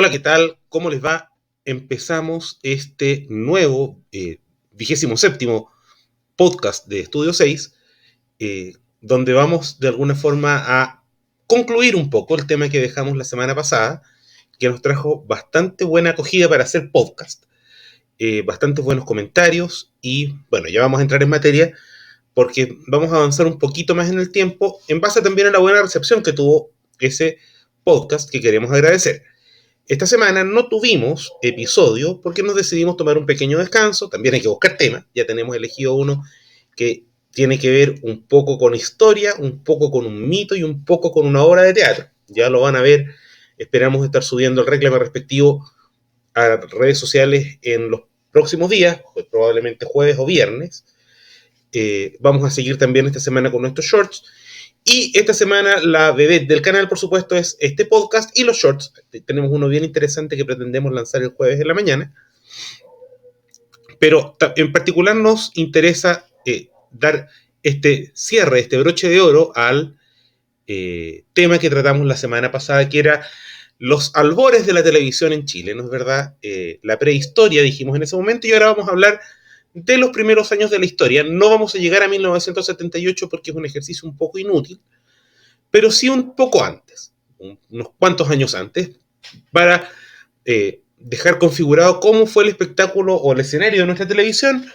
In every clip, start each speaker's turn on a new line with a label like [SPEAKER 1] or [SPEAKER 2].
[SPEAKER 1] Hola, ¿qué tal? ¿Cómo les va? Empezamos este nuevo 27º podcast de Estudio 6, donde vamos de alguna forma a concluir un poco el tema que dejamos la semana pasada, que nos trajo bastante buena acogida para hacer podcast, bastantes buenos comentarios y bueno, ya vamos a entrar en materia porque vamos a avanzar un poquito más en el tiempo en base también a la buena recepción que tuvo ese podcast que queremos agradecer. Esta semana no tuvimos episodio porque nos decidimos tomar un pequeño descanso. También hay que buscar temas. Ya tenemos elegido uno que tiene que ver un poco con historia, un poco con un mito y un poco con una obra de teatro. Ya lo van a ver. Esperamos estar subiendo el reclamo respectivo a redes sociales en los próximos días, pues probablemente jueves o viernes. Vamos a seguir también esta semana con nuestros shorts. Y esta semana la bebé del canal, por supuesto, es este podcast y los shorts. Tenemos uno bien interesante que pretendemos lanzar el jueves en la mañana. Pero en particular nos interesa dar este cierre, este broche de oro al tema que tratamos la semana pasada, que era los albores de la televisión en Chile, ¿no es verdad? La prehistoria, dijimos en ese momento, y ahora vamos a hablar de los primeros años de la historia. No vamos a llegar a 1978 porque es un ejercicio un poco inútil, pero sí un poco antes, unos cuantos años antes, para dejar configurado cómo fue el espectáculo o el escenario de nuestra televisión,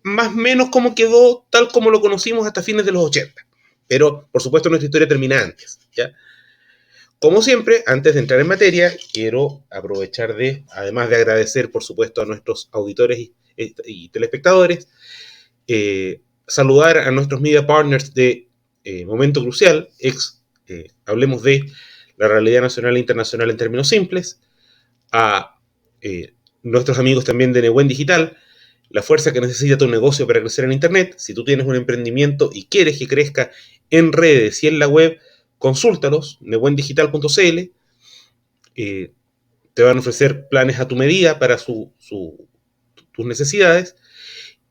[SPEAKER 1] más o menos cómo quedó tal como lo conocimos hasta fines de los 80. Pero, por supuesto, nuestra historia termina antes, ¿ya? Como siempre, antes de entrar en materia, quiero aprovechar además de agradecer, por supuesto, a nuestros auditores y telespectadores, saludar a nuestros media partners de Momento Crucial, hablemos de la realidad nacional e internacional en términos simples, a nuestros amigos también de Newen Digital, la fuerza que necesita tu negocio para crecer en Internet. Si tú tienes un emprendimiento y quieres que crezca en redes y en la web, consúltalos, newendigital.cl. Te van a ofrecer planes a tu medida para tus necesidades.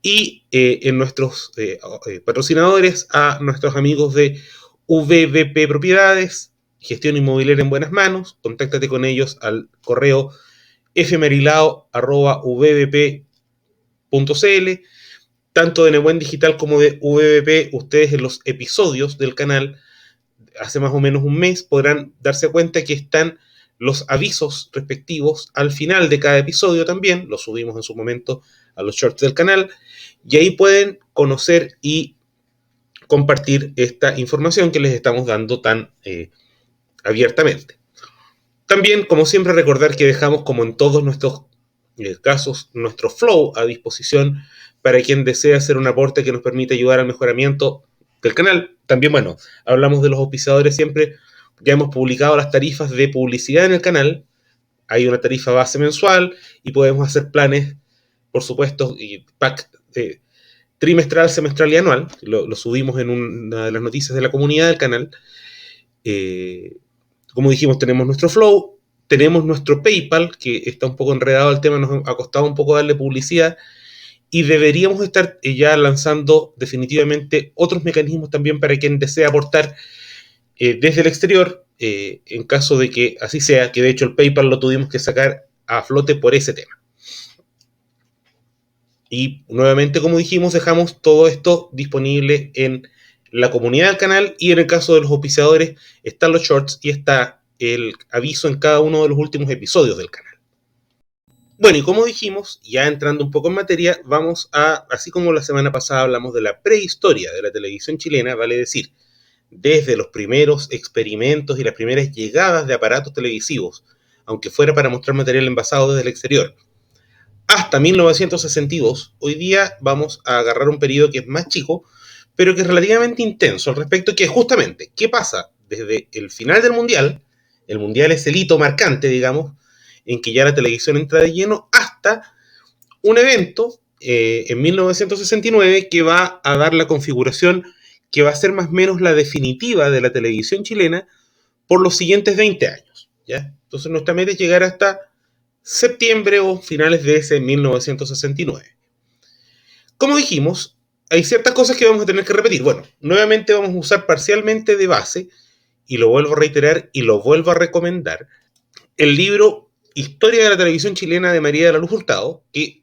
[SPEAKER 1] Y en nuestros patrocinadores, a nuestros amigos de VBP Propiedades, gestión inmobiliaria en buenas manos. Contáctate con ellos al correo fmerilao@vbp.cl. Tanto de Newen Digital como de VBP, ustedes en los episodios del canal, hace más o menos un mes, podrán darse cuenta que están los avisos respectivos al final de cada episodio también. Los subimos en su momento a los shorts del canal. Y ahí pueden conocer y compartir esta información que les estamos dando tan abiertamente. También, como siempre, recordar que dejamos, como en todos nuestros casos, nuestro flow a disposición para quien desee hacer un aporte que nos permita ayudar al mejoramiento del canal. También, bueno, hablamos de los auspiciadores siempre. Ya hemos publicado las tarifas de publicidad en el canal. Hay una tarifa base mensual y podemos hacer planes, por supuesto, y pack trimestral, semestral y anual. Lo subimos en una de las noticias de la comunidad del canal. Como dijimos, tenemos nuestro Flow, tenemos nuestro PayPal, que está un poco enredado el tema, nos ha costado un poco darle publicidad, y deberíamos estar ya lanzando definitivamente otros mecanismos también para quien desea aportar desde el exterior, en caso de que así sea, que de hecho el PayPal lo tuvimos que sacar a flote por ese tema. Y nuevamente, como dijimos, dejamos todo esto disponible en la comunidad del canal, y en el caso de los auspiciadores están los shorts y está el aviso en cada uno de los últimos episodios del canal. Bueno, y como dijimos, ya entrando un poco en materia, vamos a, así como la semana pasada hablamos de la prehistoria de la televisión chilena, vale decir, desde los primeros experimentos y las primeras llegadas de aparatos televisivos, aunque fuera para mostrar material envasado desde el exterior, hasta 1962, hoy día vamos a agarrar un periodo que es más chico, pero que es relativamente intenso al respecto, que es justamente, ¿qué pasa desde el final del Mundial? El Mundial es el hito marcante, digamos, en que ya la televisión entra de lleno, hasta un evento en 1969 que va a dar la configuración que va a ser más o menos la definitiva de la televisión chilena por los siguientes 20 años, ¿ya? Entonces nuestra meta es llegar hasta septiembre o finales de ese 1969. Como dijimos, hay ciertas cosas que vamos a tener que repetir. Bueno, nuevamente vamos a usar parcialmente de base, y lo vuelvo a reiterar y lo vuelvo a recomendar, el libro Historia de la televisión chilena de María de la Luz Hurtado, que,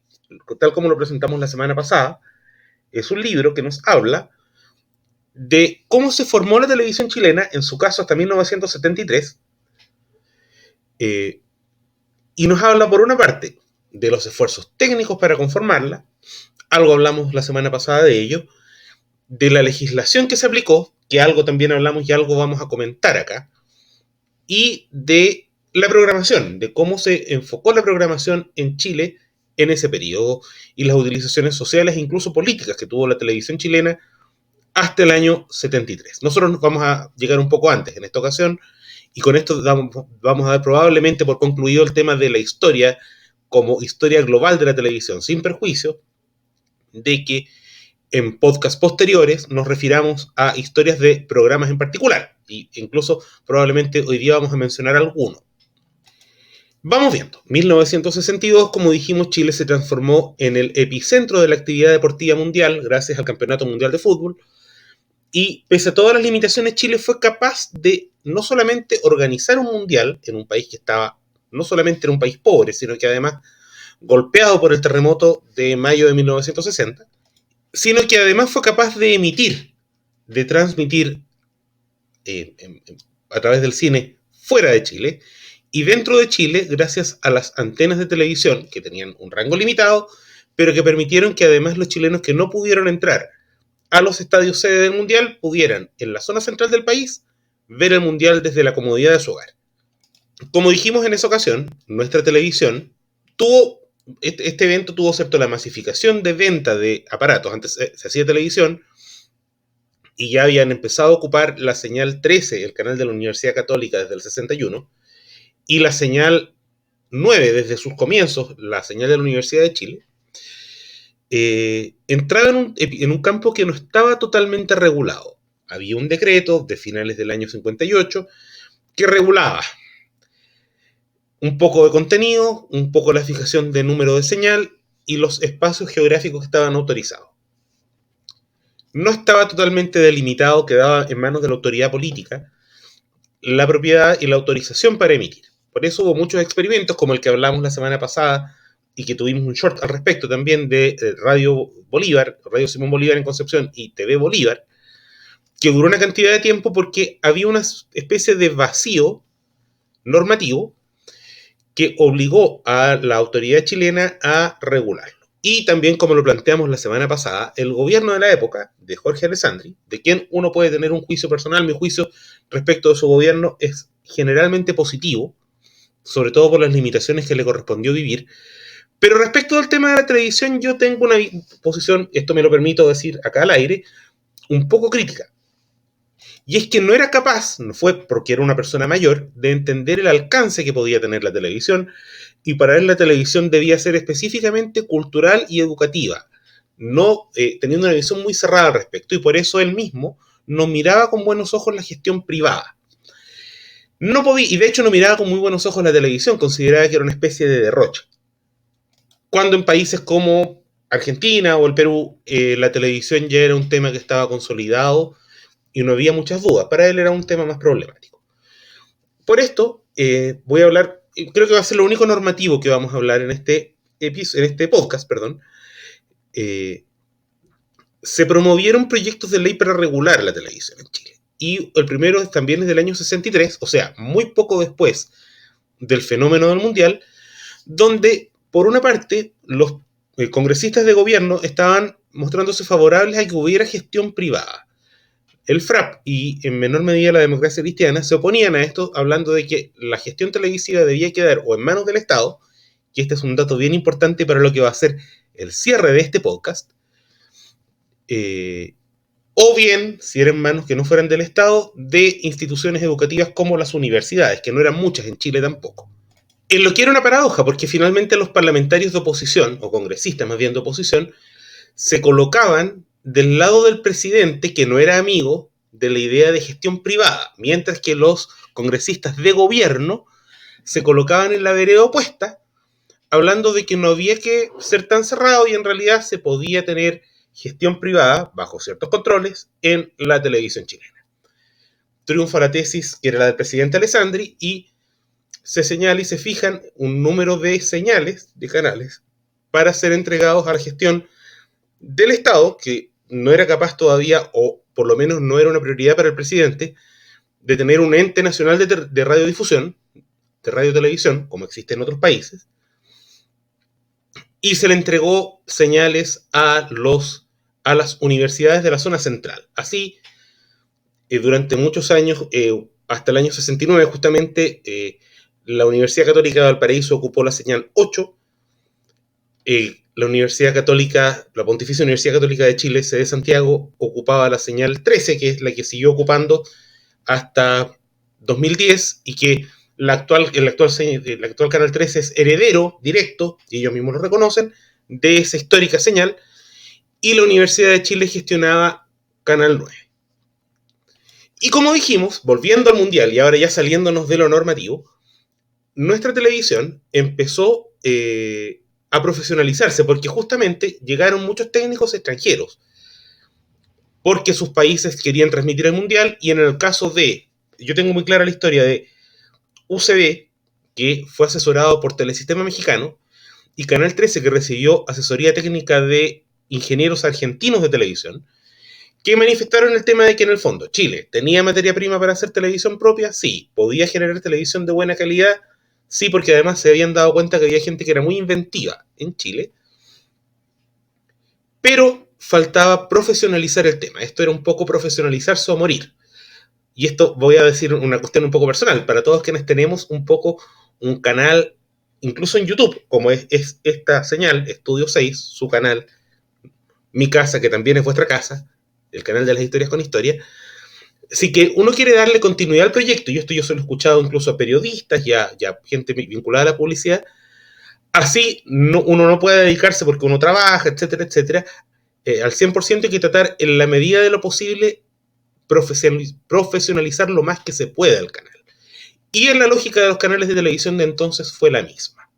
[SPEAKER 1] tal como lo presentamos la semana pasada, es un libro que nos habla de cómo se formó la televisión chilena, en su caso hasta 1973, y nos habla por una parte de los esfuerzos técnicos para conformarla, algo hablamos la semana pasada de ello, de la legislación que se aplicó, que algo también hablamos y algo vamos a comentar acá, y de la programación, de cómo se enfocó la programación en Chile en ese periodo y las utilizaciones sociales e incluso políticas que tuvo la televisión chilena hasta el año 73. Nosotros nos vamos a llegar un poco antes en esta ocasión y con esto vamos a dar probablemente por concluido el tema de la historia como historia global de la televisión, sin perjuicio de que en podcasts posteriores nos refiramos a historias de programas en particular, e incluso probablemente hoy día vamos a mencionar alguno. Vamos viendo, 1962, como dijimos, Chile se transformó en el epicentro de la actividad deportiva mundial gracias al Campeonato Mundial de Fútbol, y pese a todas las limitaciones, Chile fue capaz de no solamente organizar un mundial en un país que estaba, no solamente en un país pobre, sino que además golpeado por el terremoto de mayo de 1960, sino que además fue capaz de emitir, de transmitir a través del cine fuera de Chile y dentro de Chile gracias a las antenas de televisión que tenían un rango limitado, pero que permitieron que además los chilenos que no pudieron entrar a los estadios sede del Mundial pudieran en la zona central del país ver el Mundial desde la comodidad de su hogar. Como dijimos en esa ocasión, nuestra televisión tuvo, este evento tuvo, cierto, la masificación de venta de aparatos. Antes se hacía televisión y ya habían empezado a ocupar la señal 13, el canal de la Universidad Católica, desde el 61, y la señal 9 desde sus comienzos, la señal de la Universidad de Chile. Entraba en un campo que no estaba totalmente regulado. Había un decreto de finales del año 58 que regulaba un poco de contenido, un poco la fijación de número de señal y los espacios geográficos que estaban autorizados. No estaba totalmente delimitado, quedaba en manos de la autoridad política la propiedad y la autorización para emitir. Por eso hubo muchos experimentos, como el que hablamos la semana pasada y que tuvimos un short al respecto también de Radio Bolívar, Radio Simón Bolívar en Concepción y TV Bolívar, que duró una cantidad de tiempo porque había una especie de vacío normativo que obligó a la autoridad chilena a regularlo. Y también, como lo planteamos la semana pasada, el gobierno de la época, de Jorge Alessandri, de quien uno puede tener un juicio personal, mi juicio respecto de su gobierno es generalmente positivo, sobre todo por las limitaciones que le correspondió vivir. Pero respecto del tema de la televisión, yo tengo una posición, esto me lo permito decir acá al aire, un poco crítica. Y es que no era capaz, no fue porque era una persona mayor, de entender el alcance que podía tener la televisión, y para él la televisión debía ser específicamente cultural y educativa, no teniendo una visión muy cerrada al respecto, y por eso él mismo no miraba con buenos ojos la gestión privada. No podía, y de hecho no miraba con muy buenos ojos la televisión, consideraba que era una especie de derroche. Cuando en países como Argentina o el Perú, la televisión ya era un tema que estaba consolidado y no había muchas dudas. Para él era un tema más problemático. Por esto, voy a hablar, creo que va a ser lo único normativo que vamos a hablar en este podcast, perdón. Se promovieron proyectos de ley para regular la televisión en Chile. Y el primero también es del año 63, o sea, muy poco después del fenómeno del Mundial, donde, por una parte, los congresistas de gobierno estaban mostrándose favorables a que hubiera gestión privada. El FRAP y en menor medida la democracia cristiana se oponían a esto, hablando de que la gestión televisiva debía quedar o en manos del Estado, y este es un dato bien importante para lo que va a ser el cierre de este podcast, o bien, si eran manos que no fueran del Estado, de instituciones educativas como las universidades, que no eran muchas en Chile tampoco. En lo que era una paradoja, porque finalmente los parlamentarios de oposición, o congresistas más bien de oposición, se colocaban del lado del presidente, que no era amigo de la idea de gestión privada, mientras que los congresistas de gobierno se colocaban en la vereda opuesta, hablando de que no había que ser tan cerrado y en realidad se podía tener gestión privada, bajo ciertos controles, en la televisión chilena. Triunfa la tesis, que era la del presidente Alessandri, y se señala y se fijan un número de señales, de canales, para ser entregados a la gestión del Estado, que no era capaz todavía, o por lo menos no era una prioridad para el presidente, de tener un ente nacional de radiodifusión, de radiotelevisión, como existe en otros países, y se le entregó señales a las universidades de la zona central. Así, durante muchos años, hasta el año 69 justamente, la Universidad Católica de Valparaíso ocupó la señal 8, la Universidad Católica, la Pontificia Universidad Católica de Chile, sede Santiago, ocupaba la señal 13, que es la que siguió ocupando hasta 2010, y que el actual canal 13 es heredero directo, y ellos mismos lo reconocen, de esa histórica señal, y la Universidad de Chile gestionaba Canal 9. Y como dijimos, volviendo al Mundial y ahora ya saliéndonos de lo normativo, nuestra televisión empezó a profesionalizarse porque justamente llegaron muchos técnicos extranjeros porque sus países querían transmitir el Mundial. Y en el caso de, yo tengo muy clara la historia de UCB, que fue asesorado por Telesistema Mexicano, y Canal 13, que recibió asesoría técnica de ingenieros argentinos de televisión, que manifestaron el tema de que en el fondo Chile tenía materia prima para hacer televisión propia, sí. Podía generar televisión de buena calidad, sí, porque además se habían dado cuenta que había gente que era muy inventiva en Chile, pero faltaba profesionalizar el tema. Esto era un poco profesionalizarse o morir. Y esto voy a decir una cuestión un poco personal. Para todos quienes tenemos un poco un canal, incluso en YouTube, como es esta señal, Estudio 6, su canal, mi casa, que también es vuestra casa, el canal de las historias con historia. Así que uno quiere darle continuidad al proyecto, y esto yo se lo he escuchado incluso a periodistas y a gente vinculada a la publicidad. Así uno no puede dedicarse, porque uno trabaja, etcétera, etcétera, al 100%. Hay que tratar en la medida de lo posible profesionalizar lo más que se pueda el canal. Y en la lógica de los canales de televisión de entonces fue la misma.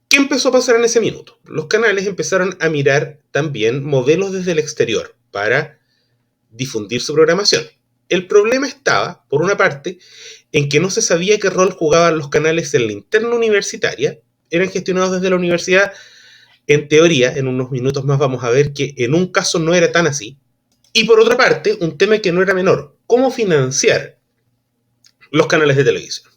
[SPEAKER 1] ¿Qué empezó a pasar en ese minuto? Los canales empezaron a mirar también modelos desde el exterior para difundir su programación. El problema estaba, por una parte, en que no se sabía qué rol jugaban los canales en la interna universitaria. Eran gestionados desde la universidad. En teoría, en unos minutos más vamos a ver que en un caso no era tan así. Y por otra parte, un tema que no era menor: cómo financiar los canales de televisión.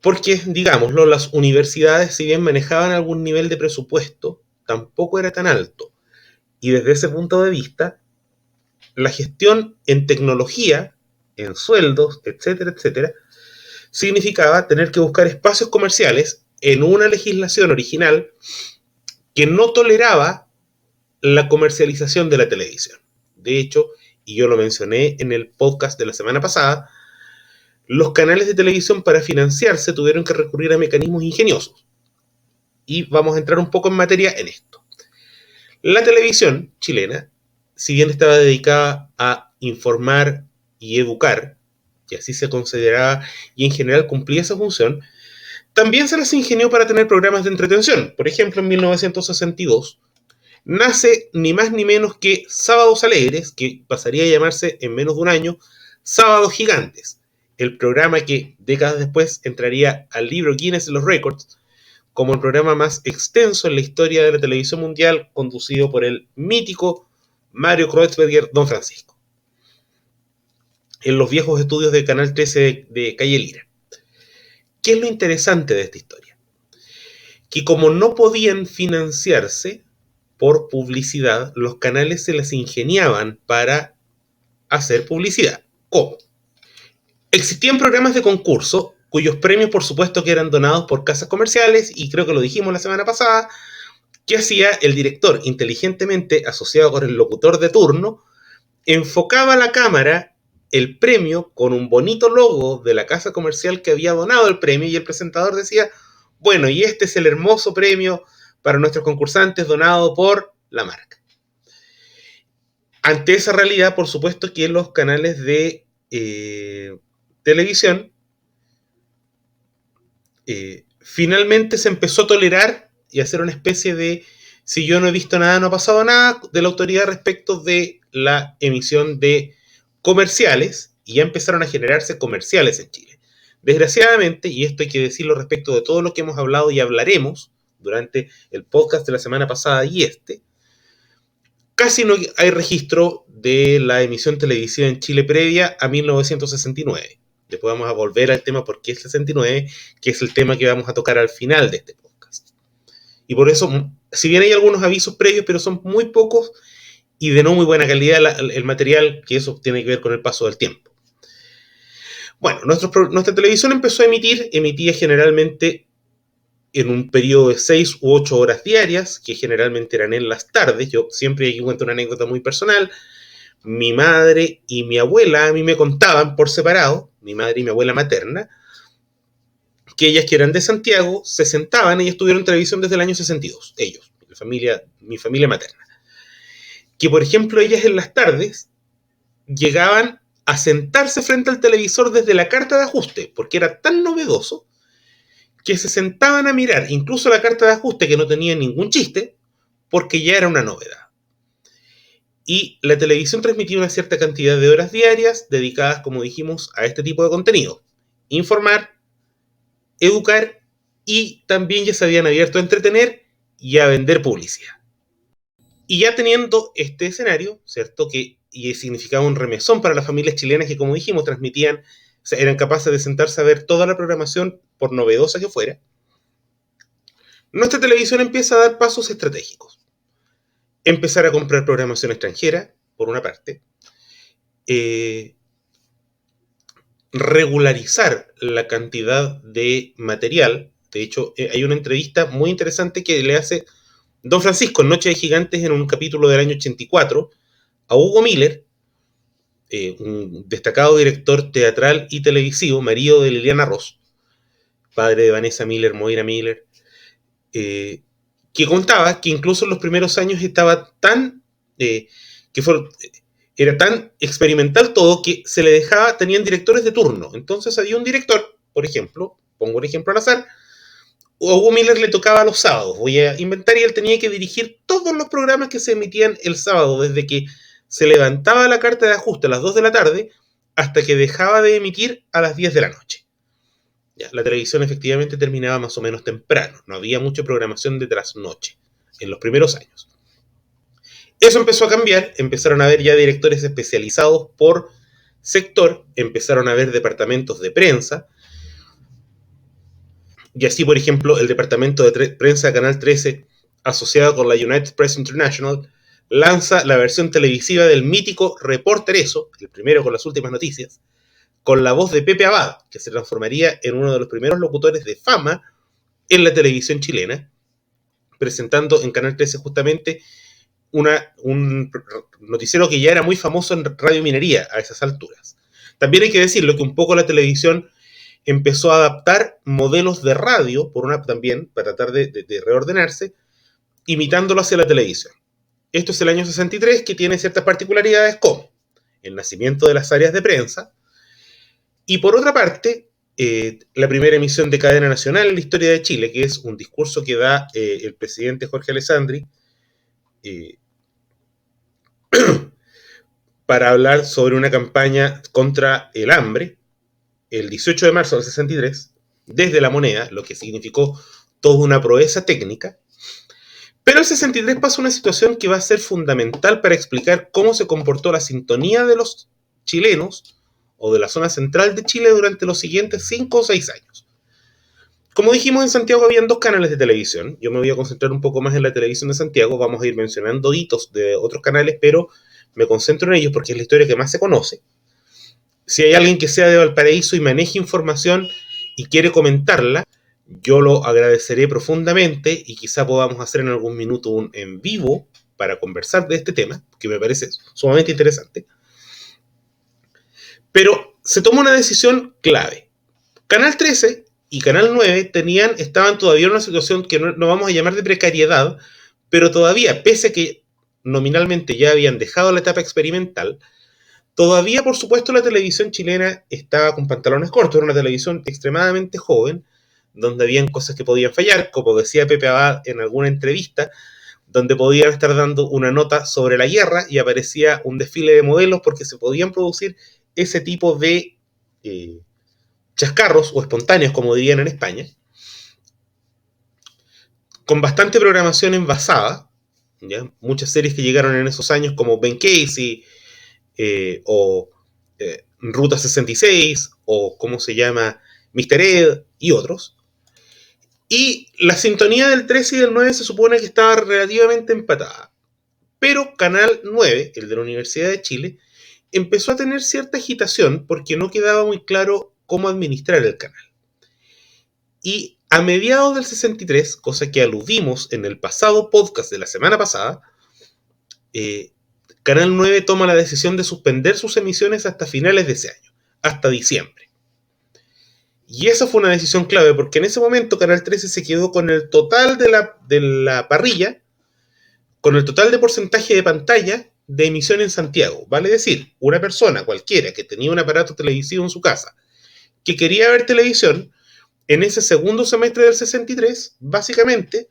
[SPEAKER 1] Porque, digámoslo, las universidades, si bien manejaban algún nivel de presupuesto, tampoco era tan alto. Y desde ese punto de vista, la gestión en tecnología, en sueldos, etcétera, etcétera, significaba tener que buscar espacios comerciales en una legislación original que no toleraba la comercialización de la televisión. De hecho, y yo lo mencioné en el podcast de la semana pasada, los canales de televisión, para financiarse, tuvieron que recurrir a mecanismos ingeniosos. Y vamos a entrar un poco en materia en esto. La televisión chilena, si bien estaba dedicada a informar y educar, y así se consideraba, y en general cumplía esa función, también se las ingenió para tener programas de entretención. Por ejemplo, en 1962 nace ni más ni menos que Sábados Alegres, que pasaría a llamarse en menos de un año Sábados Gigantes, el programa que décadas después entraría al libro Guinness de los Récords como el programa más extenso en la historia de la televisión mundial, conducido por el mítico Mario Kreuzberger, Don Francisco, en los viejos estudios de Canal 13 de Calle Lira. ¿Qué es lo interesante de esta historia? Que como no podían financiarse por publicidad, los canales se las ingeniaban para hacer publicidad. ¿Cómo? Existían programas de concurso cuyos premios, por supuesto, que eran donados por casas comerciales, y creo que lo dijimos la semana pasada. ¿Qué hacía el director? Inteligentemente, asociado con el locutor de turno, enfocaba a la cámara el premio con un bonito logo de la casa comercial que había donado el premio, y el presentador decía: bueno, y este es el hermoso premio para nuestros concursantes donado por la marca. Ante esa realidad, por supuesto que los canales de televisión finalmente se empezó a tolerar y a hacer una especie de: si yo no he visto nada, no ha pasado nada, de la autoridad respecto de la emisión de comerciales, y ya empezaron a generarse comerciales en Chile. Desgraciadamente, y esto hay que decirlo respecto de todo lo que hemos hablado y hablaremos durante el podcast de la semana pasada y casi no hay registro de la emisión televisiva en Chile previa a 1969. Después vamos a volver al tema por qué es 69, que es el tema que vamos a tocar al final de este podcast. Y por eso, si bien hay algunos avisos previos, pero son muy pocos y de no muy buena calidad el material, que eso tiene que ver con el paso del tiempo. Bueno, nuestra televisión empezó a emitía generalmente en un periodo de 6 u 8 horas diarias, que generalmente eran en las tardes. Yo siempre cuento una anécdota muy personal. Mi madre y mi abuela a mí me contaban por separado, mi madre y mi abuela materna, que ellas que eran de Santiago se sentaban, ellas tuvieron televisión desde el año 62, ellos, mi familia materna. Que por ejemplo ellas en las tardes llegaban a sentarse frente al televisor desde la carta de ajuste, porque era tan novedoso que se sentaban a mirar incluso la carta de ajuste que no tenía ningún chiste, porque ya era una novedad. Y la televisión transmitía una cierta cantidad de horas diarias dedicadas, como dijimos, a este tipo de contenido. Informar, educar y también ya se habían abierto a entretener y a vender publicidad. Y ya teniendo este escenario, ¿cierto? Que y significaba un remesón para las familias chilenas que, como dijimos, transmitían, o sea, eran capaces de sentarse a ver toda la programación, por novedosa que fuera, nuestra televisión empieza a dar pasos estratégicos. Empezar a comprar programación extranjera, por una parte, regularizar la cantidad de material. De hecho, hay una entrevista muy interesante que le hace Don Francisco en Noche de Gigantes en un capítulo del año 84 a Hugo Miller, un destacado director teatral y televisivo, marido de Liliana Ross, padre de Vanessa Miller, Moira Miller, que contaba que incluso en los primeros años estaba tan era tan experimental todo que se le dejaba, tenían directores de turno. Entonces había un director, por ejemplo, pongo un ejemplo al azar, a Hugo Miller le tocaba los sábados, voy a inventar, y él tenía que dirigir todos los programas que se emitían el sábado, desde que se levantaba la carta de ajuste a las 2 de la tarde hasta que dejaba de emitir a las 10 de la noche. Ya, la televisión efectivamente terminaba más o menos temprano, no había mucha programación de trasnoche en los primeros años. Eso empezó a cambiar, empezaron a haber ya directores especializados por sector, empezaron a haber departamentos de prensa, y así, por ejemplo, el departamento de prensa de Canal 13, asociado con la United Press International, lanza la versión televisiva del mítico Reporter Eso, el primero con las últimas noticias, con la voz de Pepe Abad, que se transformaría en uno de los primeros locutores de fama en la televisión chilena, presentando en Canal 13 justamente un noticiero que ya era muy famoso en Radio Minería a esas alturas. También hay que decirlo que un poco la televisión empezó a adaptar modelos de radio, también, para tratar de reordenarse, imitándolo hacia la televisión. Esto es el año 63, que tiene ciertas particularidades como el nacimiento de las áreas de prensa, y por otra parte, la primera emisión de cadena nacional en la historia de Chile, que es un discurso que da el presidente Jorge Alessandri, para hablar sobre una campaña contra el hambre, el 18 de marzo del 63, desde La Moneda, lo que significó toda una proeza técnica. Pero el 63 pasa una situación que va a ser fundamental para explicar cómo se comportó la sintonía de los chilenos o de la zona central de Chile durante los siguientes 5 o 6 años. Como dijimos, en Santiago habían 2 canales de televisión. Yo me voy a concentrar un poco más en la televisión de Santiago. Vamos a ir mencionando hitos de otros canales, pero me concentro en ellos porque es la historia que más se conoce. Si hay alguien que sea de Valparaíso y maneje información y quiere comentarla, yo lo agradeceré profundamente y quizá podamos hacer en algún minuto un en vivo para conversar de este tema, que me parece sumamente interesante. Pero se tomó una decisión clave. Canal 13 y Canal 9 estaban todavía en una situación que no vamos a llamar de precariedad, pero todavía, pese a que nominalmente ya habían dejado la etapa experimental, todavía, por supuesto, la televisión chilena estaba con pantalones cortos. Era una televisión extremadamente joven, donde habían cosas que podían fallar, como decía Pepe Abad en alguna entrevista, donde podían estar dando una nota sobre la guerra y aparecía un desfile de modelos porque se podían producir ese tipo de chascarros o espontáneos, como dirían en España, con bastante programación envasada, ¿ya? Muchas series que llegaron en esos años como Ben Casey, o Ruta 66, o cómo se llama, Mr. Ed y otros. Y la sintonía del 13 y del 9 se supone que estaba relativamente empatada. Pero Canal 9, el de la Universidad de Chile, empezó a tener cierta agitación porque no quedaba muy claro cómo administrar el canal. Y a mediados del 63, cosa que aludimos en el pasado podcast de la semana pasada, Canal 9 toma la decisión de suspender sus emisiones hasta finales de ese año, hasta diciembre. Y esa fue una decisión clave porque en ese momento Canal 13 se quedó con el total de la parrilla, con el total de porcentaje de pantalla de emisión en Santiago. Vale decir, una persona cualquiera que tenía un aparato televisivo en su casa, que quería ver televisión, en ese segundo semestre del 63, básicamente,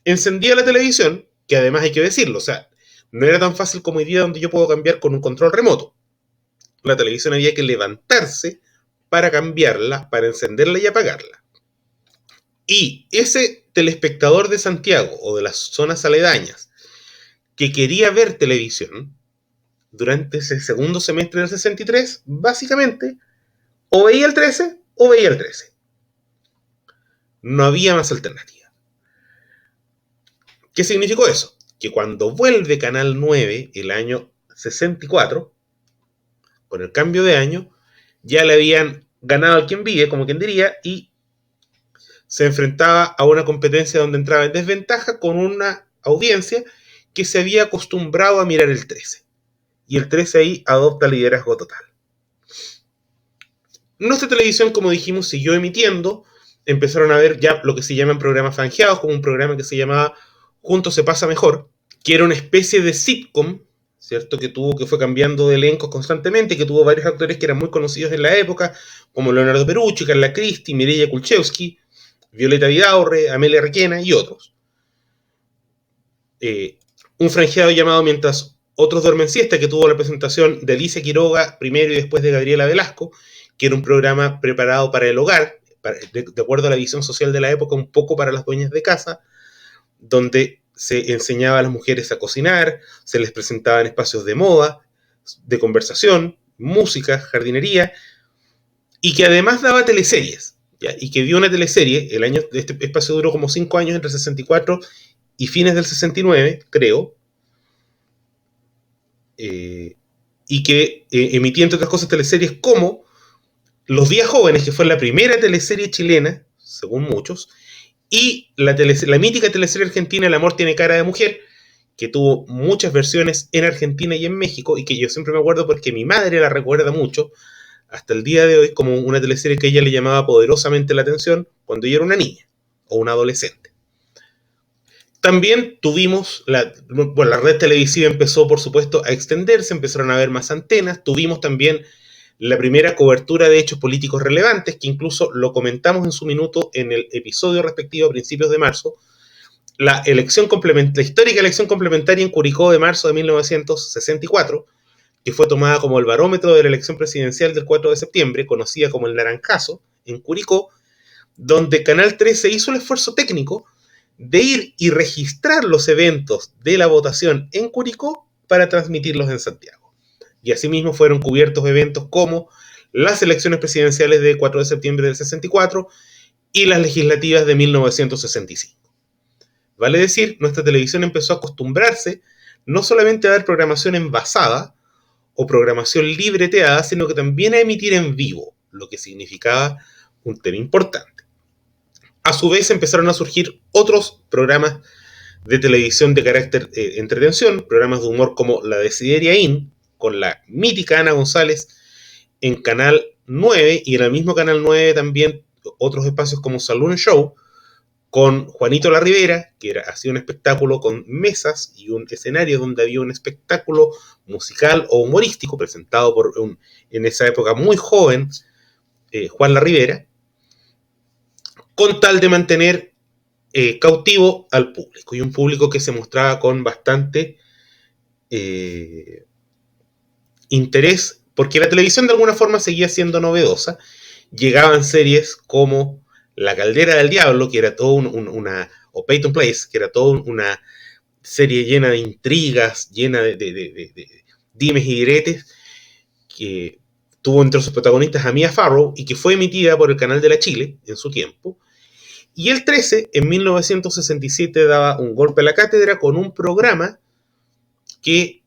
[SPEAKER 1] encendía la televisión, que además hay que decirlo, o sea, no era tan fácil como hoy día donde yo puedo cambiar con un control remoto. La televisión había que levantarse para cambiarla, para encenderla y apagarla. Y ese telespectador de Santiago o de las zonas aledañas que quería ver televisión durante ese segundo semestre del 63, básicamente, o veía el 13 o veía el 13. No había más alternativa. ¿Qué significó eso? Que cuando vuelve Canal 9 el año 64, con el cambio de año, ya le habían ganado al quien vive, como quien diría, y se enfrentaba a una competencia donde entraba en desventaja con una audiencia que se había acostumbrado a mirar el 13. Y el 13 ahí adopta liderazgo total. Nuestra televisión, como dijimos, siguió emitiendo. Empezaron a ver ya lo que se llaman programas franjeados, como un programa que se llamaba Juntos se pasa mejor, que era una especie de sitcom, ¿cierto? Que fue cambiando de elencos constantemente, que tuvo varios actores que eran muy conocidos en la época, como Leonardo Perucci, Carla Christie, Mireya Kulczewski, Violeta Vidaurre, Amelia Requena y otros. Un franjeado llamado Mientras otros duermen siesta, que tuvo la presentación de Alicia Quiroga primero y después de Gabriela Velasco, que era un programa preparado para el hogar, de acuerdo a la visión social de la época, un poco para las dueñas de casa, donde se enseñaba a las mujeres a cocinar, se les presentaban espacios de moda, de conversación, música, jardinería, y que además daba teleseries, ¿ya? Y que dio una teleserie, este espacio duró como 5 años, entre 64 y fines del 69, creo, y que emitía, entre otras cosas, teleseries como Los Días Jóvenes, que fue la primera teleserie chilena, según muchos, y la mítica teleserie argentina El amor tiene cara de mujer, que tuvo muchas versiones en Argentina y en México, y que yo siempre me acuerdo porque mi madre la recuerda mucho, hasta el día de hoy, como una teleserie que ella le llamaba poderosamente la atención cuando ella era una niña o una adolescente. También tuvimos, la red televisiva empezó, por supuesto, a extenderse, empezaron a haber más antenas, tuvimos también la primera cobertura de hechos políticos relevantes, que incluso lo comentamos en su minuto en el episodio respectivo a principios de marzo, la histórica elección complementaria en Curicó de marzo de 1964, que fue tomada como el barómetro de la elección presidencial del 4 de septiembre, conocida como el Naranjazo, en Curicó, donde Canal 13 hizo el esfuerzo técnico de ir y registrar los eventos de la votación en Curicó para transmitirlos en Santiago. Y asimismo fueron cubiertos eventos como las elecciones presidenciales del 4 de septiembre del 64 y las legislativas de 1965. Vale decir, nuestra televisión empezó a acostumbrarse no solamente a dar programación envasada o programación libreteada, sino que también a emitir en vivo, lo que significaba un tema importante. A su vez empezaron a surgir otros programas de televisión de carácter entretención, programas de humor como La Desideria In, con la mítica Ana González en Canal 9, y en el mismo Canal 9 también otros espacios como Saloon Show, con Juanito La Rivera, que hacía un espectáculo con mesas y un escenario donde había un espectáculo musical o humorístico presentado por en esa época muy joven Juan La Rivera, con tal de mantener cautivo al público, y un público que se mostraba con bastante interés porque la televisión de alguna forma seguía siendo novedosa. Llegaban series como La Caldera del Diablo, que era todo o Peyton Place, que era toda una serie llena de intrigas, llena de dimes y diretes, que tuvo entre sus protagonistas a Mia Farrow y que fue emitida por el canal de la Chile en su tiempo. Y el 13, en 1967, daba un golpe a la cátedra con un programa que,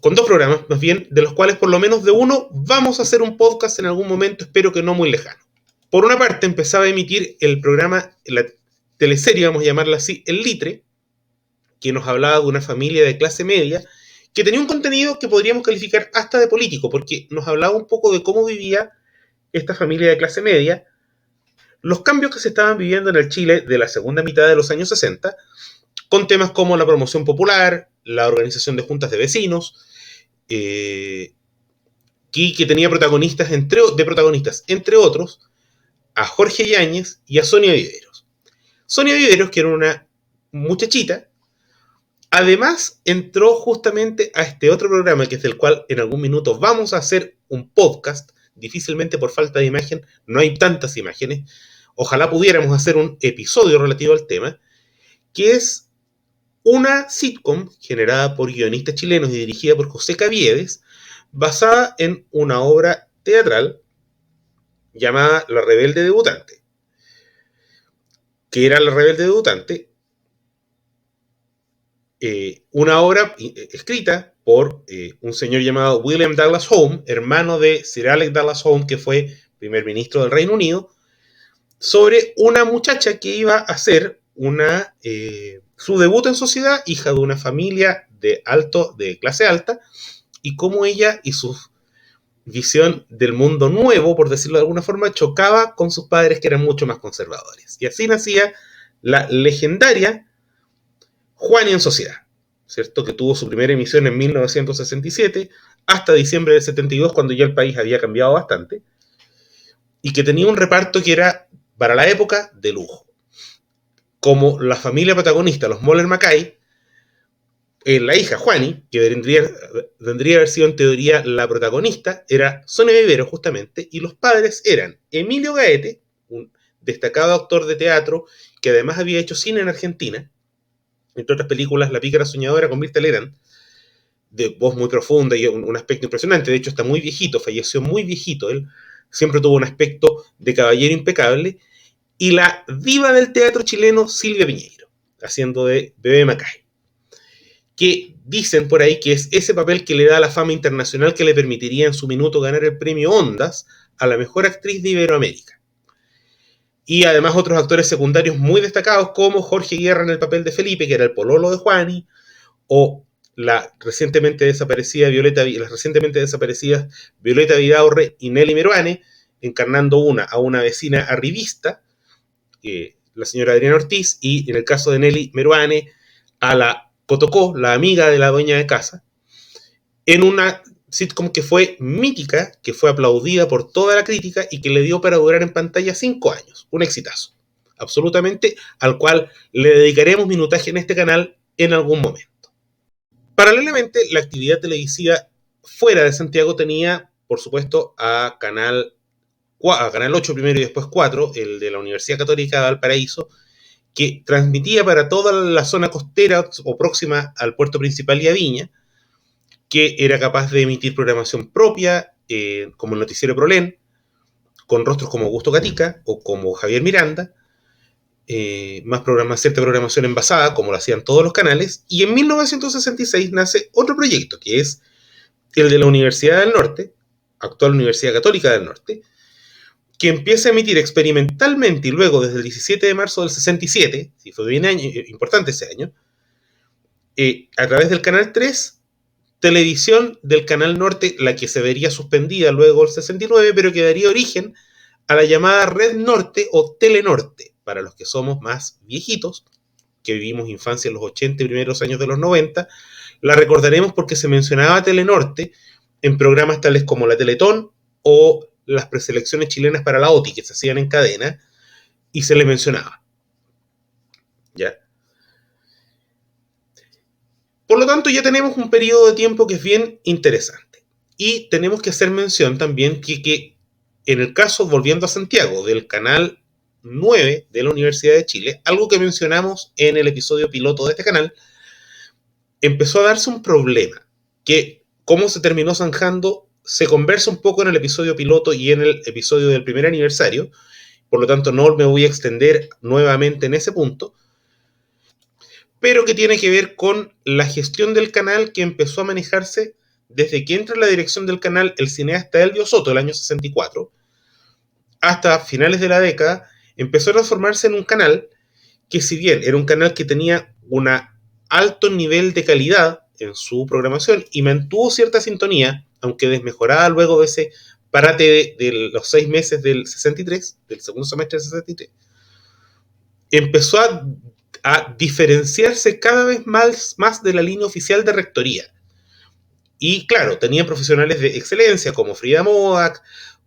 [SPEAKER 1] con dos programas más bien, de los cuales por lo menos de uno vamos a hacer un podcast en algún momento, espero que no muy lejano. Por una parte empezaba a emitir el programa, la teleserie, vamos a llamarla así, El Litre, que nos hablaba de una familia de clase media, que tenía un contenido que podríamos calificar hasta de político, porque nos hablaba un poco de cómo vivía esta familia de clase media, los cambios que se estaban viviendo en el Chile de la segunda mitad de los años 60, con temas como la promoción popular, la organización de juntas de vecinos, que tenía protagonistas, entre otros, a Jorge Yáñez y a Sonia Viveros. Sonia Viveros, que era una muchachita, además entró justamente a este otro programa, que es del cual en algún minuto vamos a hacer un podcast, difícilmente por falta de imagen, no hay tantas imágenes, ojalá pudiéramos hacer un episodio relativo al tema, que es una sitcom generada por guionistas chilenos y dirigida por José Caviedes, basada en una obra teatral llamada La Rebelde Debutante, que era La Rebelde Debutante, una obra escrita por un señor llamado William Douglas Home, hermano de Sir Alec Douglas Home, que fue primer ministro del Reino Unido, sobre una muchacha que iba a hacer su debut en sociedad, hija de una familia de clase alta, y cómo ella y su visión del mundo nuevo, por decirlo de alguna forma, chocaba con sus padres, que eran mucho más conservadores. Y así nacía la legendaria Juani en Sociedad, ¿cierto? Que tuvo su primera emisión en 1967 hasta diciembre del 72, cuando ya el país había cambiado bastante, y que tenía un reparto que era, para la época, de lujo. Como la familia protagonista, los Moller Mackay, la hija Juani, que vendría a haber sido en teoría la protagonista, era Sonia Vivero justamente, y los padres eran Emilio Gaete, un destacado actor de teatro que además había hecho cine en Argentina, entre otras películas La Pícara Soñadora con Mirta Legrand, de voz muy profunda y un aspecto impresionante. De hecho está muy viejito, falleció muy viejito, él siempre tuvo un aspecto de caballero impecable, y la diva del teatro chileno Silvia Piñeiro, haciendo de Bebé Macay, que dicen por ahí que es ese papel que le da la fama internacional que le permitiría en su minuto ganar el premio Ondas a la mejor actriz de Iberoamérica. Y además otros actores secundarios muy destacados como Jorge Guerra en el papel de Felipe, que era el pololo de Juani, o las recientemente desaparecidas Violeta Vidaurre y Nelly Meruane, encarnando a una vecina arribista, la señora Adriana Ortiz, y en el caso de Nelly Meruane, a la Cotocó, la amiga de la dueña de casa, en una sitcom que fue mítica, que fue aplaudida por toda la crítica y que le dio para durar en pantalla 5 años. Un exitazo, absolutamente, al cual le dedicaremos minutaje en este canal en algún momento. Paralelamente, la actividad televisiva fuera de Santiago tenía, por supuesto, a Canal 8 primero y después 4, el de la Universidad Católica de Valparaíso, que transmitía para toda la zona costera o próxima al puerto principal y a Viña, que era capaz de emitir programación propia, como el Noticiero Prolén, con rostros como Augusto Gatica o como Javier Miranda, cierta programación envasada, como lo hacían todos los canales, y en 1966 nace otro proyecto, que es el de la Universidad del Norte, actual Universidad Católica del Norte, que empieza a emitir experimentalmente y luego desde el 17 de marzo del 67, si fue bien importante ese año, a través del Canal 3, televisión del Canal Norte, la que se vería suspendida luego del 69, pero que daría origen a la llamada Red Norte o Telenorte, para los que somos más viejitos, que vivimos infancia en los 80 y primeros años de los 90, la recordaremos porque se mencionaba Telenorte en programas tales como la Teletón o las preselecciones chilenas para la OTI, que se hacían en cadena, y se le mencionaba. ¿Ya? Por lo tanto, ya tenemos un periodo de tiempo que es bien interesante. Y tenemos que hacer mención también que en el caso, volviendo a Santiago, del canal 9 de la Universidad de Chile, algo que mencionamos en el episodio piloto de este canal, empezó a darse un problema, que cómo se terminó zanjando se conversa un poco en el episodio piloto y en el episodio del primer aniversario, por lo tanto no me voy a extender nuevamente en ese punto, pero que tiene que ver con la gestión del canal que empezó a manejarse desde que entra en la dirección del canal el cineasta Elvio Soto, el año 64, hasta finales de la década, empezó a transformarse en un canal que, si bien era un canal que tenía un alto nivel de calidad en su programación y mantuvo cierta sintonía, aunque desmejorada luego de ese parate de los 6 meses del 63, del segundo semestre del 63, empezó a diferenciarse cada vez más de la línea oficial de rectoría. Y claro, tenía profesionales de excelencia como Frida Modak,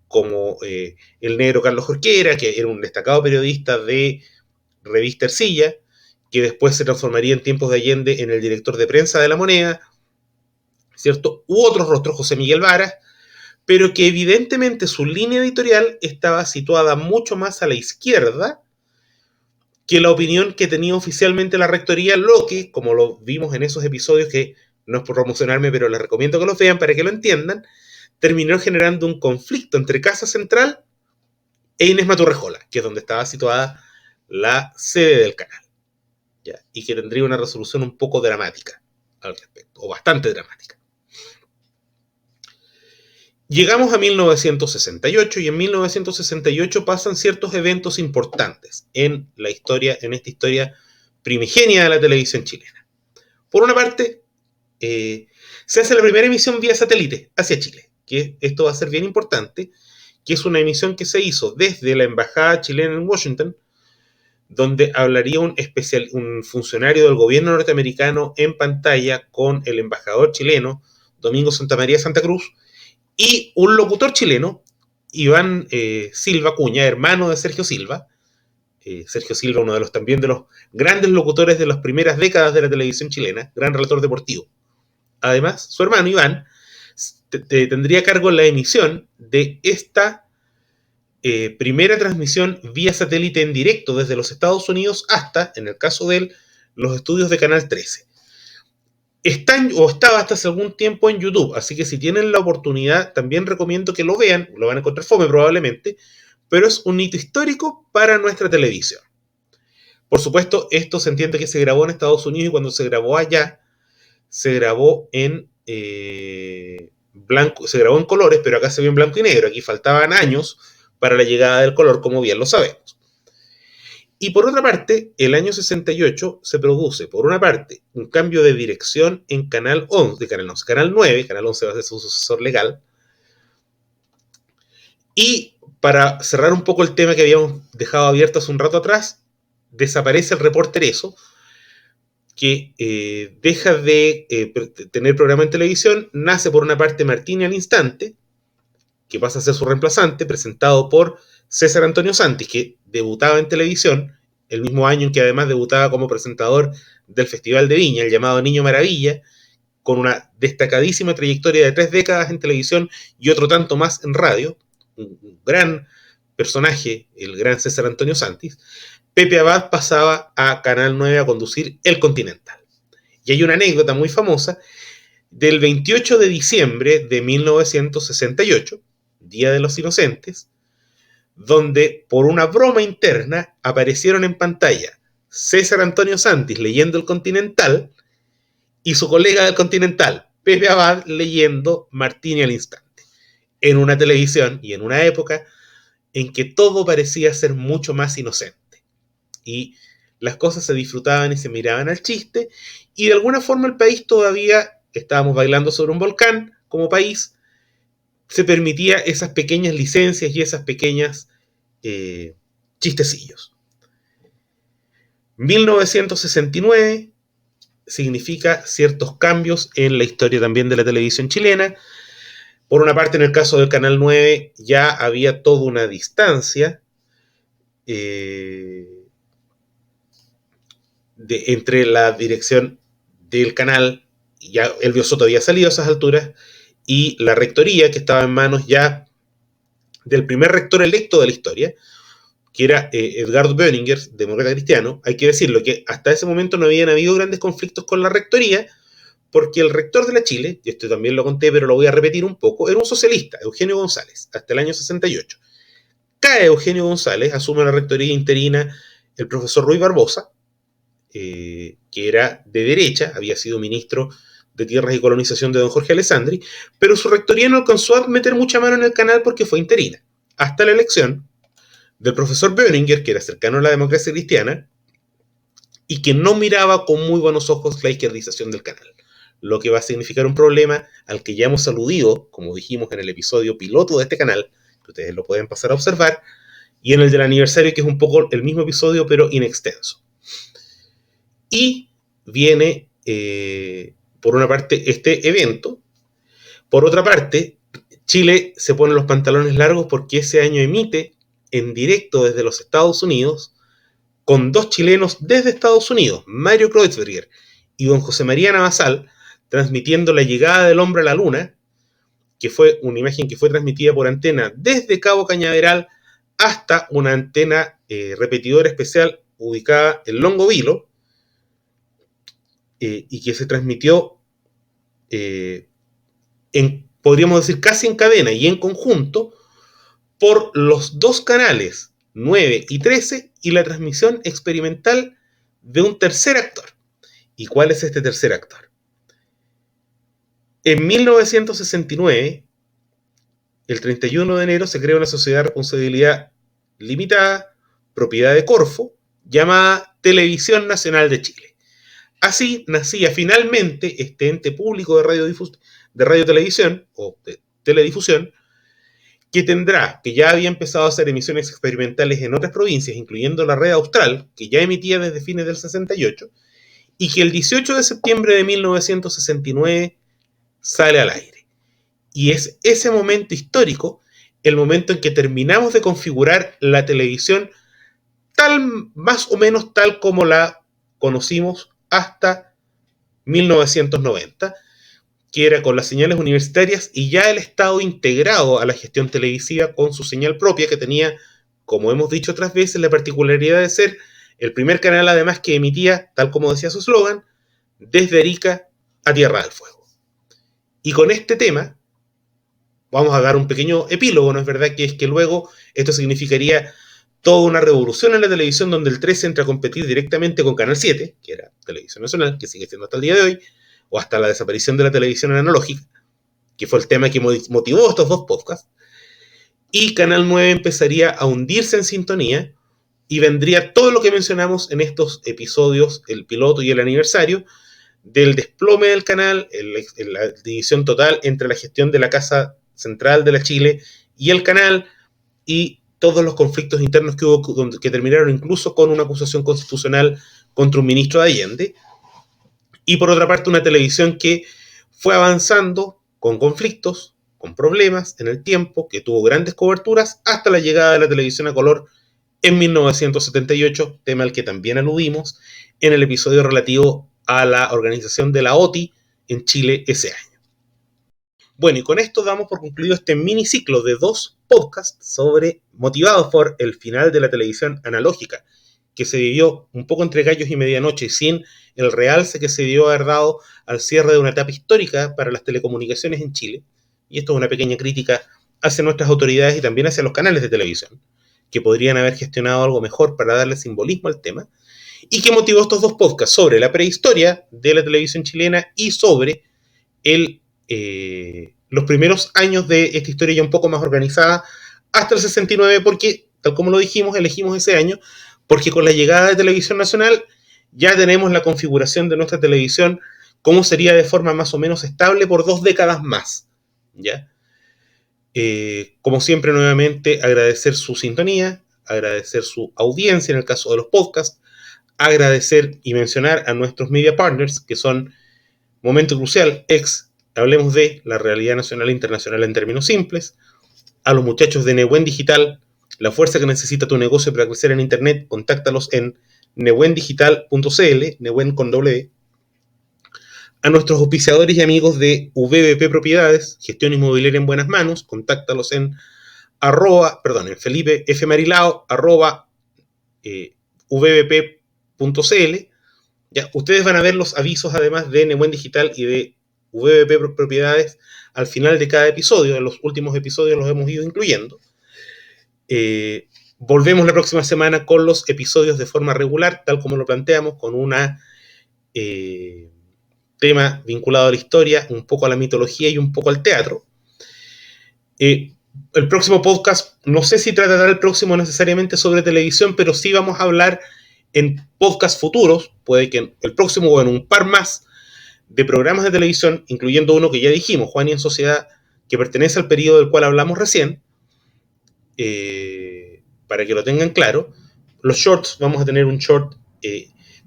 [SPEAKER 1] como el negro Carlos Jorquera, que era un destacado periodista de revista Ercilla, que después se transformaría en tiempos de Allende en el director de prensa de La Moneda, ¿cierto? U otros rostros, José Miguel Varas, pero que evidentemente su línea editorial estaba situada mucho más a la izquierda que la opinión que tenía oficialmente la rectoría, lo que, como lo vimos en esos episodios, que no es por promocionarme, pero les recomiendo que los vean para que lo entiendan, terminó generando un conflicto entre Casa Central e Inés Maturrejola, que es donde estaba situada la sede del canal, ¿ya? Y que tendría una resolución un poco dramática al respecto, o bastante dramática. Llegamos a 1968 y en 1968 pasan ciertos eventos importantes en la historia, en esta historia primigenia de la televisión chilena. Por una parte, se hace la primera emisión vía satélite hacia Chile, que esto va a ser bien importante, que es una emisión que se hizo desde la embajada chilena en Washington, donde hablaría un funcionario del gobierno norteamericano en pantalla con el embajador chileno, Domingo Santamaría Santa Cruz, y un locutor chileno, Iván Silva Cuña, hermano de Sergio Silva. Sergio Silva, uno de los también de los grandes locutores de las primeras décadas de la televisión chilena, gran relator deportivo. Además, su hermano Iván tendría a cargo la emisión de esta primera transmisión vía satélite en directo desde los Estados Unidos hasta, en el caso de él, los estudios de Canal 13. Estaba hasta hace algún tiempo en YouTube, así que si tienen la oportunidad, también recomiendo que lo vean, lo van a encontrar fome probablemente, pero es un hito histórico para nuestra televisión. Por supuesto, esto se entiende que se grabó en Estados Unidos y cuando se grabó allá, se grabó en blanco, se grabó en colores, pero acá se vio en blanco y negro. Aquí faltaban años para la llegada del color, como bien lo sabemos. Y por otra parte, el año 68 se produce, por una parte, un cambio de dirección en Canal 11, de Canal 11, Canal 9, Canal 11 va a ser su sucesor legal. Y para cerrar un poco el tema que habíamos dejado abierto hace un rato atrás, desaparece el Reporter Eso, que deja de tener programa en televisión, nace por una parte Martín al Instante, que pasa a ser su reemplazante, presentado por César Antonio Santis, que debutaba en televisión el mismo año en que además debutaba como presentador del Festival de Viña, el llamado Niño Maravilla, con una destacadísima trayectoria de 3 décadas en televisión y otro tanto más en radio, un gran personaje, el gran César Antonio Santis. Pepe Abad pasaba a Canal 9 a conducir El Continental. Y hay una anécdota muy famosa del 28 de diciembre de 1968, Día de los Inocentes, donde por una broma interna aparecieron en pantalla César Antonio Santis leyendo El Continental y su colega del Continental, Pepe Abad, leyendo Martini al Instante, en una televisión y en una época en que todo parecía ser mucho más inocente. Y las cosas se disfrutaban y se miraban al chiste, y de alguna forma el país todavía, estábamos bailando sobre un volcán como país, se permitía esas pequeñas licencias y esas pequeñas chistecillos. 1969 significa ciertos cambios en la historia también de la televisión chilena. Por una parte, en el caso del Canal 9 ya había toda una distancia entre la dirección del canal, ya Elvio Soto había salido a esas alturas, y la rectoría, que estaba en manos ya del primer rector electo de la historia, que era Edgardo Böninger, demócrata cristiano. Hay que decirlo que hasta ese momento no habían habido grandes conflictos con la rectoría, porque el rector de la Chile, y esto también lo conté, pero lo voy a repetir un poco, era un socialista, Eugenio González, hasta el año 68. Cae Eugenio González, asume la rectoría interina el profesor Ruy Barbosa, que era de derecha, había sido ministro de Tierras y Colonización de don Jorge Alessandri, pero su rectoría no alcanzó a meter mucha mano en el canal porque fue interina, hasta la elección del profesor Böninger, que era cercano a la democracia cristiana, y que no miraba con muy buenos ojos la izquierdización del canal, lo que va a significar un problema al que ya hemos aludido, como dijimos en el episodio piloto de este canal, que ustedes lo pueden pasar a observar, y en el del aniversario, que es un poco el mismo episodio, pero inextenso. Y viene, por una parte, este evento. Por otra parte, Chile se pone los pantalones largos porque ese año emite en directo desde los Estados Unidos, con dos chilenos desde Estados Unidos, Mario Kreutzberger y don José María Navasal, transmitiendo la llegada del hombre a la luna, que fue una imagen que fue transmitida por antena desde Cabo Cañaveral hasta una antena repetidora especial ubicada en Longovilo, y que se transmitió, podríamos decir, casi en cadena y en conjunto por los dos canales 9 y 13 y la transmisión experimental de un tercer actor. ¿Y cuál es este tercer actor? En 1969, el 31 de enero, se crea una sociedad de responsabilidad limitada, propiedad de Corfo, llamada Televisión Nacional de Chile. Así nacía finalmente este ente público de radiotelevisión o de teledifusión, que ya había empezado a hacer emisiones experimentales en otras provincias, incluyendo la red austral, que ya emitía desde fines del 68, y que el 18 de septiembre de 1969 sale al aire. Y es ese momento histórico el momento en que terminamos de configurar la televisión más o menos tal como la conocimos hasta 1990, que era con las señales universitarias y ya el Estado integrado a la gestión televisiva con su señal propia, que tenía, como hemos dicho otras veces, la particularidad de ser el primer canal además que emitía, tal como decía su eslogan, desde Arica a Tierra del Fuego. Y con este tema vamos a dar un pequeño epílogo, ¿no es verdad? Que es que luego esto significaría toda una revolución en la televisión, donde el 13 entra a competir directamente con Canal 7, que era Televisión Nacional, que sigue siendo hasta el día de hoy, o hasta la desaparición de la televisión analógica, que fue el tema que motivó estos dos podcasts, y Canal 9 empezaría a hundirse en sintonía, y vendría todo lo que mencionamos en estos episodios, el piloto y el aniversario, del desplome del canal, la división total entre la gestión de la Casa Central de la Chile y el canal, y todos los conflictos internos que hubo, que terminaron incluso con una acusación constitucional contra un ministro de Allende. Y por otra parte, una televisión que fue avanzando con conflictos, con problemas en el tiempo, que tuvo grandes coberturas hasta la llegada de la televisión a color en 1978, tema al que también aludimos en el episodio relativo a la organización de la OTI en Chile ese año. Bueno, y con esto damos por concluido este miniciclo de 2 podcasts motivados por el final de la televisión analógica, que se vivió un poco entre gallos y medianoche, sin el realce que se dio haber dado al cierre de una etapa histórica para las telecomunicaciones en Chile. Y esto es una pequeña crítica hacia nuestras autoridades y también hacia los canales de televisión, que podrían haber gestionado algo mejor para darle simbolismo al tema, y que motivó estos 2 podcasts sobre la prehistoria de la televisión chilena y sobre los primeros años de esta historia ya un poco más organizada hasta el 69, porque, tal como lo dijimos, elegimos ese año porque con la llegada de Televisión Nacional ya tenemos la configuración de nuestra televisión como sería de forma más o menos estable por 2 décadas más, ¿ya? Como siempre, nuevamente, agradecer su sintonía, agradecer su audiencia en el caso de los podcasts, agradecer y mencionar a nuestros media partners, que son Momento Crucial, Hablemos de la realidad nacional e internacional en términos simples, a los muchachos de Newen Digital, la fuerza que necesita tu negocio para crecer en Internet, contáctalos en newendigital.cl, Newen con doble E, A nuestros auspiciadores y amigos de VBP Propiedades, gestión inmobiliaria en buenas manos, contáctalos en en Felipe F. Marilao, vbp.cl. Ya, ustedes van a ver los avisos además de Nebuen Digital y de VBP Propiedades al final de cada episodio. En los últimos episodios los hemos ido incluyendo. Volvemos la próxima semana con los episodios de forma regular, tal como lo planteamos, con una tema vinculado a la historia, un poco a la mitología y un poco al teatro. El próximo podcast, no sé si tratará el próximo necesariamente sobre televisión, pero sí vamos a hablar en podcasts futuros, puede que en el próximo o en un par más, de programas de televisión, incluyendo uno que ya dijimos, Juan y en Sociedad, que pertenece al periodo del cual hablamos recién, para que lo tengan claro. Los shorts, vamos a tener un short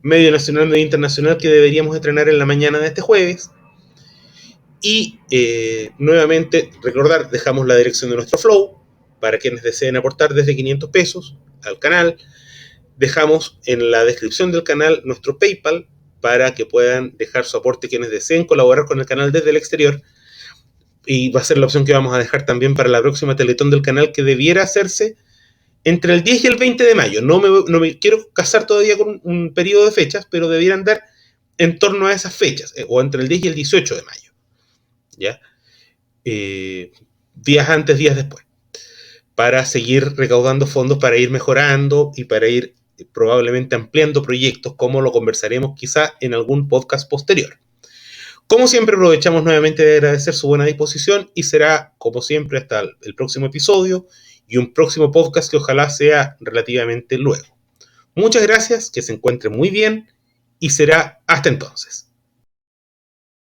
[SPEAKER 1] medio nacional, medio internacional, que deberíamos estrenar en la mañana de este jueves. Y nuevamente, recordar, dejamos la dirección de nuestro Flow para quienes deseen aportar desde 500 pesos al canal. Dejamos en la descripción del canal nuestro PayPal para que puedan dejar su aporte quienes deseen colaborar con el canal desde el exterior. Y va a ser la opción que vamos a dejar también para la próxima Teletón del canal, que debiera hacerse entre el 10 y el 20 de mayo. No me quiero casar todavía con un periodo de fechas, pero debieran dar en torno a esas fechas, o entre el 10 y el 18 de mayo. ¿Ya? Días antes, días después, para seguir recaudando fondos, para ir mejorando y para ir probablemente ampliando proyectos, como lo conversaremos quizá en algún podcast posterior. Como siempre, aprovechamos nuevamente de agradecer su buena disposición y será, como siempre, hasta el próximo episodio y un próximo podcast que ojalá sea relativamente luego. Muchas gracias, que se encuentren muy bien y será hasta entonces.